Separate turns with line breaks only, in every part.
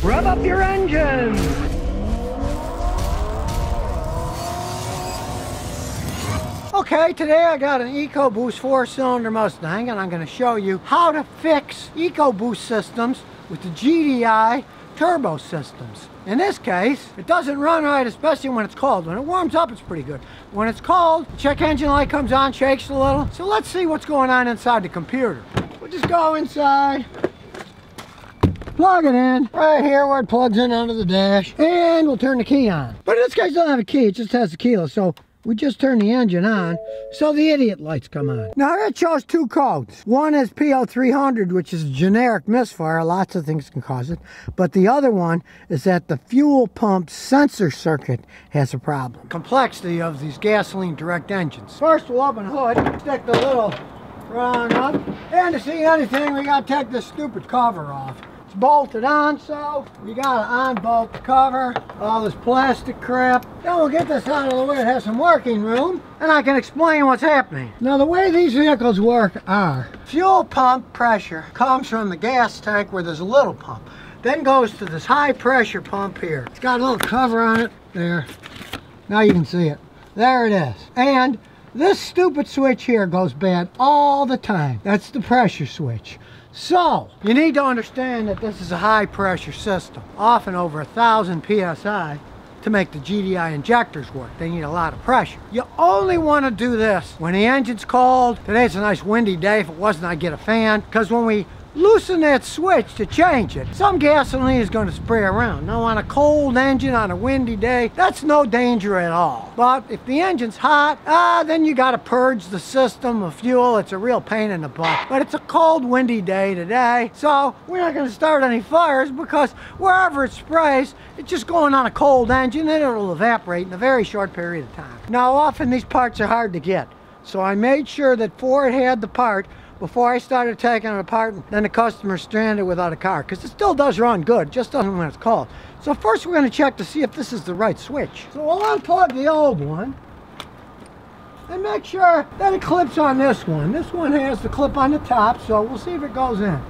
Rev up your engine! Okay, today I got an Ecoboost 4-cylinder Mustang, and I'm going to show you how to fix Ecoboost systems with the GDI turbo systems. In this case, it doesn't run right, especially when it's cold. When it warms up, it's pretty good. When it's cold, the check engine light comes on, shakes a little. So let's see what's going on inside the computer. We'll just go inside, plug it in right here where it plugs in onto the dash, and we'll turn the key on. But in this case, it doesn't have a key, it just has the keyless. So we just turn the engine on, so the idiot lights come on. Now it shows two codes. One is PO300, which is a generic misfire. Lots of things can cause it. But the other one is that the fuel pump sensor circuit has a problem. Complexity of these gasoline direct engines. First we'll open the hood, stick the little rung up, and to see anything we gotta take this stupid cover off. It's bolted on, so you gotta unbolt the cover, all this plastic crap. Then we'll get this out of the way. It has some working room, and I can explain what's happening. Now the way these vehicles work are, fuel pump pressure comes from the gas tank where there's a little pump, then goes to this high pressure pump here. It's got a little cover on it, there. Now you can see it. There it is. And this stupid switch here goes bad all the time. That's the pressure switch. So, you need to understand that this is a high pressure system, often over 1,000 psi to make the GDI injectors work. They need a lot of pressure. You only want to do this when the engine's cold. Today's a nice windy day. If it wasn't, I'd get a fan, because when we loosen that switch to change it, some gasoline is going to spray around. Now on a cold engine on a windy day, that's no danger at all. But if the engine's hot, then you got to purge the system of fuel. It's a real pain in the butt. But it's a cold, windy day today, so we're not going to start any fires, because wherever it sprays, it's just going on a cold engine and it'll evaporate in a very short period of time. Now often these parts are hard to get, so I made sure that Ford had the part before I started taking it apart, and then the customer's stranded without a car, because it still does run good, just doesn't when it's cold. So first we're going to check to see if this is the right switch. So we'll unplug the old one and make sure that it clips on this one. This one has the clip on the top, so we'll see if it goes in.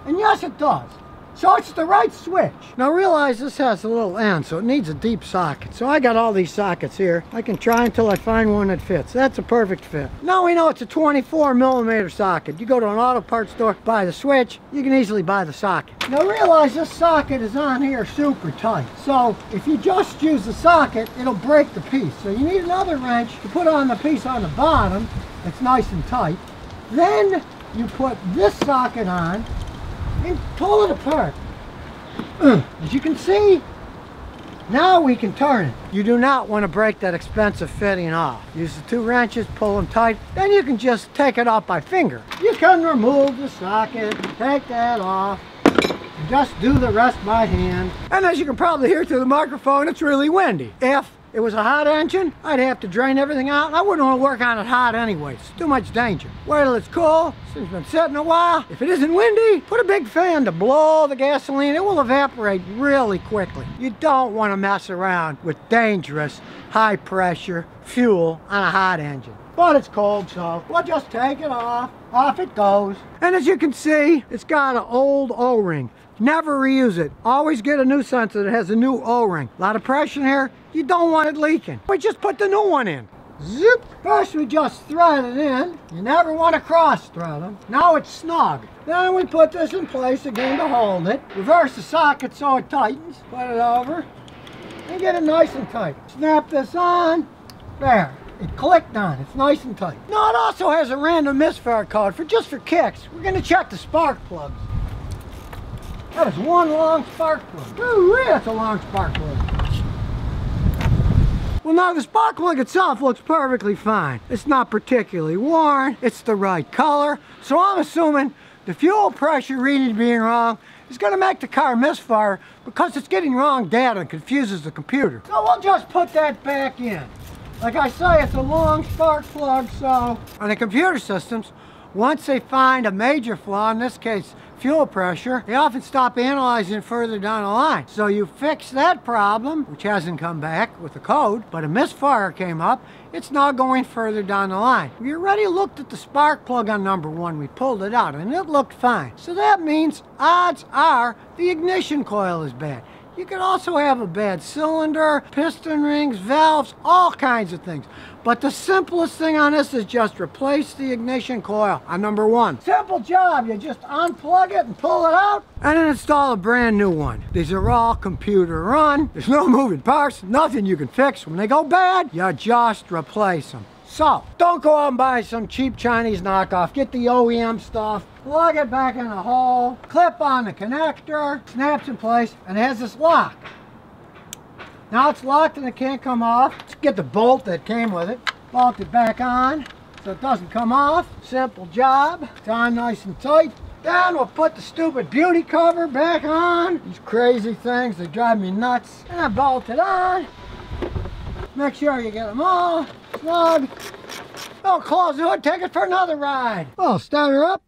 And yes, it does. So it's the right switch. Now realize this has a little end, so it needs a deep socket. So I got all these sockets here. I can try until I find one that fits. That's a perfect fit. Now we know it's a 24mm socket. You go to an auto parts store, buy the switch, you can easily buy the socket. Now realize this socket is on here super tight. So if you just use the socket, it'll break the piece. So you need another wrench to put on the piece on the bottom that's nice and tight. Then you put this socket on and pull it apart. As you can see, now we can turn it. You do not want to break that expensive fitting off. Use the two wrenches, pull them tight, then you can just take it off by finger. You can remove the socket, take that off, and just do the rest by hand. And as you can probably hear through the microphone, it's really windy. If it was a hot engine, I'd have to drain everything out, and I wouldn't want to work on it hot anyway. It's too much danger. Wait till it's cool. It's been sitting a while. If it isn't windy, put a big fan to blow the gasoline. It will evaporate really quickly. You don't want to mess around with dangerous, high pressure fuel on a hot engine. But it's cold, so we'll just take it off. Off it goes. And as you can see, it's got an old O-ring. Never reuse it. Always get a new sensor that has a new O-ring. A lot of pressure in here. You don't want it leaking. We just put the new one in. Zip. First we just thread it in. You never want to cross thread them. Now it's snug. Then we put this in place again to hold it. Reverse the socket so it tightens. Put it over and get it nice and tight. Snap this on. There. It clicked on. It's nice and tight. Now it also has a random misfire code for kicks. We're going to check the spark plugs. That is one long spark plug. Ooh, that's a long spark plug. Well, now the spark plug itself looks perfectly fine. It's not particularly worn. It's the right color. So I'm assuming the fuel pressure reading being wrong is going to make the car misfire, because it's getting wrong data and confuses the computer. So we'll just put that back in. Like I say, it's a long spark plug, so on the computer systems, once they find a major flaw, in this case fuel pressure, they often stop analyzing it further down the line. So you fix that problem, which hasn't come back with the code, but a misfire came up, it's now going further down the line. We already looked at the spark plug on number 1. We pulled it out and it looked fine. So that means odds are the ignition coil is bad. You could also have a bad cylinder, piston rings, valves, all kinds of things. But the simplest thing on this is just replace the ignition coil on number 1. Simple job. You just unplug it and pull it out and then install a brand new one. These are all computer run. There's no moving parts, nothing you can fix. When they go bad, you just replace them. So, don't go out and buy some cheap Chinese knockoff. Get the OEM stuff, plug it back in the hole, clip on the connector, snaps in place, and it has this lock. Now it's locked and it can't come off. Let's get the bolt that came with it, bolt it back on so it doesn't come off. Simple job. It's on nice and tight. Then we'll put the stupid beauty cover back on. These crazy things, they drive me nuts. And I bolt it on. Make sure you get them all snug. Don't close the hood, take it for another ride. Well, start her up.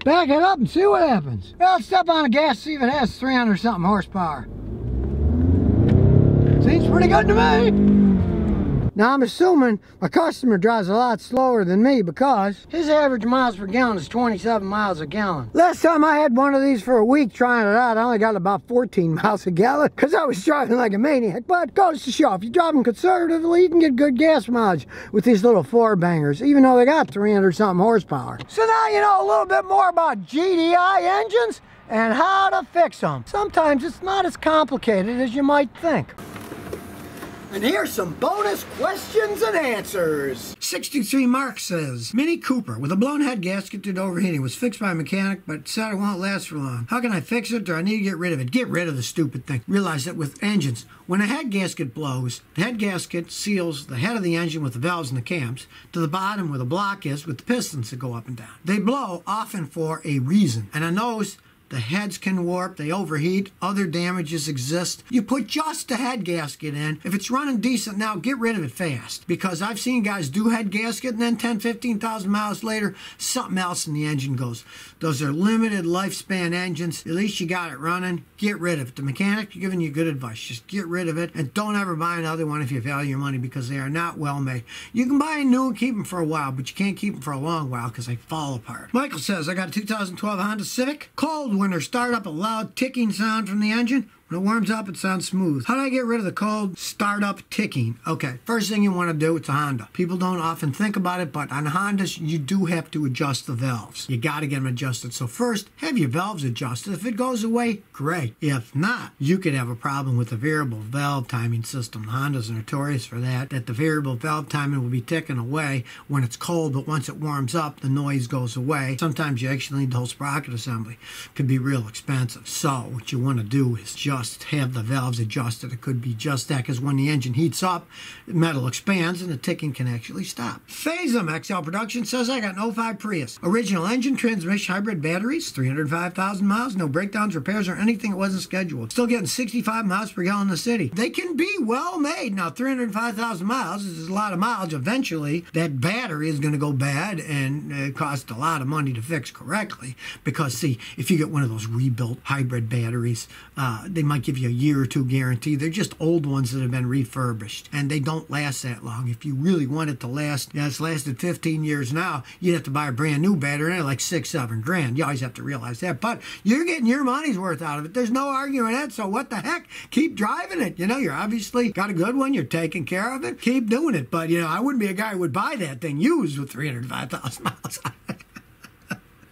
Back it up and see what happens. Well, let's step on the gas, see if it has 300 something horsepower. Seems pretty good to me. Now I'm assuming my customer drives a lot slower than me because his average miles per gallon is 27 miles a gallon. Last time I had one of these for a week trying it out, I only got about 14 miles a gallon because I was driving like a maniac. But goes to show, if you drive them conservatively, you can get good gas mileage with these little 4-bangers, even though they got 300 something horsepower. So now you know a little bit more about GDI engines and how to fix them. Sometimes it's not as complicated as you might think. And here's some bonus questions and answers. 63 Mark says, Mini Cooper with a blown head gasket due to overheating was fixed by a mechanic, but said it won't last for long. How can I fix it? Do I need to get rid of it? Get rid of the stupid thing. Realize that with engines, when a head gasket blows, the head gasket seals the head of the engine with the valves and the cams to the bottom where the block is with the pistons that go up and down. They blow often for a reason. And on those, the heads can warp, they overheat, other damages exist. You put just the head gasket in. If it's running decent now, get rid of it fast. Because I've seen guys do head gasket and then 10, 15,000 miles later, something else in the engine goes. Those are limited lifespan engines. At least you got it running. Get rid of it. The mechanic, you're giving you good advice. Just get rid of it and don't ever buy another one if you value your money because they are not well made. You can buy a new and keep them for a while, but you can't keep them for a long while because they fall apart. Michael says, I got a 2012 Honda Civic. Cold winter start up, a loud ticking sound from the engine. When it warms up, it sounds smooth. How do I get rid of the cold startup ticking? Okay, first thing you want to do, it's a Honda. People don't often think about it, but on Hondas, you do have to adjust the valves. You got to get them adjusted. So first, have your valves adjusted. If it goes away, great. If not, you could have a problem with the variable valve timing system. The Hondas are notorious for that the variable valve timing will be ticking away when it's cold, but once it warms up, the noise goes away. Sometimes you actually need the whole sprocket assembly. It could be real expensive. So what you want to do is just have the valves adjusted. It could be just that because when the engine heats up, the metal expands and the ticking can actually stop. Phasem XL Production says, I got an 05 Prius. Original engine, transmission, hybrid batteries, 305,000 miles, no breakdowns, repairs, or anything that wasn't scheduled. Still getting 65 miles per gallon in the city. They can be well made. Now, 305,000 miles is a lot of mileage. Eventually, that battery is going to go bad and it costs a lot of money to fix correctly because, see, if you get one of those rebuilt hybrid batteries, they might give you a year or two guarantee. They're just old ones that have been refurbished and they don't last that long. If you really want it to last, it's lasted 15 years now, you'd have to buy a brand new battery like 6-7 grand. You always have to realize that, but you're getting your money's worth out of it. There's no arguing that, so what the heck? Keep driving it. You know, you're obviously got a good one, you're taking care of it, keep doing it. But you know, I wouldn't be a guy who would buy that thing used with 305,000 miles on it.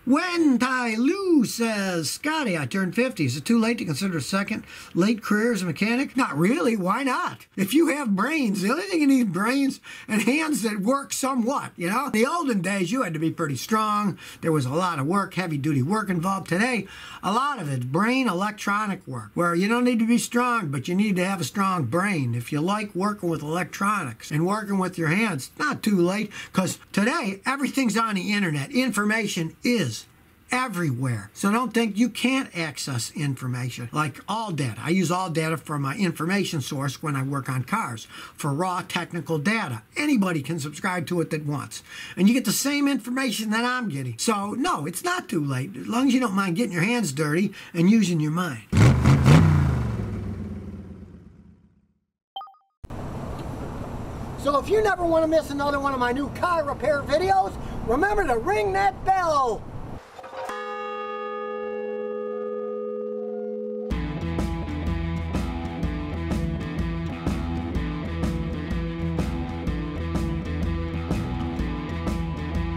When Tai Lu says, Scotty, I turned 50. Is it too late to consider a second late career as a mechanic? Not really. Why not? If you have brains, the only thing you need is brains and hands that work somewhat, you know? In the olden days, you had to be pretty strong. There was a lot of work, heavy-duty work involved. Today, a lot of it's brain electronic work, where you don't need to be strong, but you need to have a strong brain. If you like working with electronics and working with your hands, not too late, because today, everything's on the internet. Information is everywhere. So don't think you can't access information like all data. I use all data for my information source when I work on cars for raw technical data. Anybody can subscribe to it that wants. And you get the same information that I'm getting. So no, it's not too late, as long as you don't mind getting your hands dirty and using your mind. So if you never want to miss another one of my new car repair videos, remember to ring that bell.